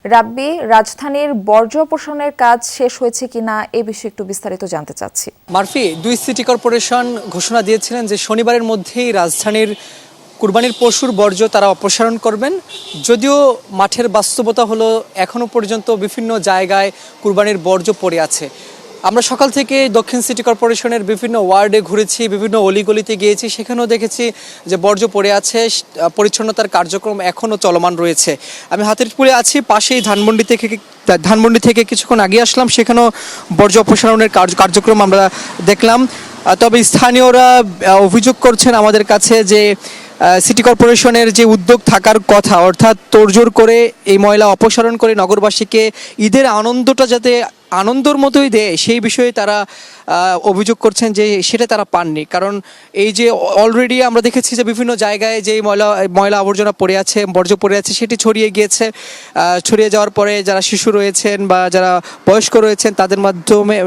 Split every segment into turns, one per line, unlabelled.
রাব্বি, রাজধানীর বর্জ্য অপসারণের কাজ শেষ হয়েছে কিনা এ বিষয়ে একটু বিস্তারিত জানতে চাচ্ছি।
মারফি, দুই সিটি কর্পোরেশন ঘোষণা দিয়েছিলেন যে শনিবারের মধ্যেই রাজধানীর কুরবানির পশুর বর্জ্য তারা অপসারণ করবেন। যদিও মাঠের বাস্তবতা হলো এখনো পর্যন্ত বিভিন্ন জায়গায় কুরবানির বর্জ্য পড়ে আছে। আমরা সকাল থেকে দক্ষিণ সিটি কর্পোরেশনের বিভিন্ন ওয়ার্ডে ঘুরেছি, বিভিন্ন অলিগলিতে গিয়েছি, সেখানেও দেখেছি যে বর্জ্য পড়ে আছে, পরিচ্ছন্নতার কার্যক্রম এখনও চলমান রয়েছে। আমি হাতিরপুরে আছি, পাশেই ধানমন্ডি থেকে কিছুক্ষণ আগে আসলাম, সেখানেও বর্জ্য অপসারণের কার্যক্রম আমরা দেখলাম। তবে স্থানীয়রা অভিযোগ করছেন আমাদের কাছে যে সিটি কর্পোরেশনের যে উদ্যোগ থাকার কথা, অর্থাৎ তোড়জোড় করে এই ময়লা অপসারণ করে নগরবাসীকে ঈদের আনন্দটা যাতে আনন্দর মতোই দেয়, সেই বিষয়ে তারা অভিযোগ করছেন যে সেটা তারা পাননি। কারণ এই যে অলরেডি আমরা দেখেছি যে বিভিন্ন জায়গায় যে ময়লা আবর্জনা পড়ে আছে, বর্জ্য পড়ে আছে, সেটি ছড়িয়ে গিয়েছে। ছড়িয়ে যাওয়ার পরে যারা শিশু রয়েছেন বা যারা বয়স্ক রয়েছেন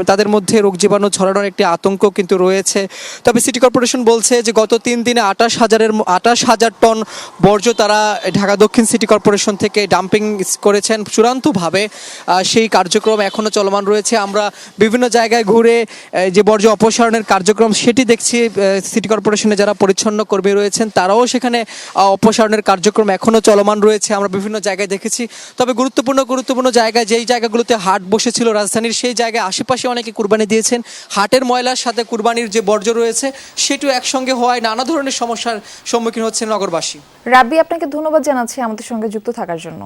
তাদের মধ্যে রোগ জীবাণু ছড়ানোর একটি আতঙ্ক কিন্তু রয়েছে। তবে সিটি কর্পোরেশন বলছে যে গত 3 দিনে 28,000 টন বর্জ্য তারা ঢাকা দক্ষিণ সিটি কর্পোরেশন থেকে ডাম্পিং করেছেন চূড়ান্তভাবে। সেই কার্যক্রম এখনও চলমান রয়েছে। আমরা বিভিন্ন জায়গায় ঘুরে যে বর্জ্য অপসারণের কার্যক্রম সেটি দেখছি। সিটি কর্পোরেশনে যারা পরিচ্ছন্ন কর্মী রয়েছেন তারাও সেখানে অপসারণের কার্যক্রম এখনও চলমান রয়েছে, আমরা বিভিন্ন জায়গায় দেখেছি। তবে গুরুত্বপূর্ণ জায়গায়, যেই জায়গাগুলোতে হাট বসেছিল রাজধানীর, সেই জায়গায় আশেপাশে অনেকে কুরবানি দিয়েছেন। হাটের ময়লার সাথে কুরবানির যে বর্জ্য রয়েছে সেটিও একসঙ্গে হওয়ায় নানা ধরনের সমস্যার সম্মুখীন হচ্ছে নগরবাসী।
রাব্বি, আপনাকে ধন্যবাদ জানাচ্ছি আমাদের সঙ্গে যুক্ত থাকার জন্য।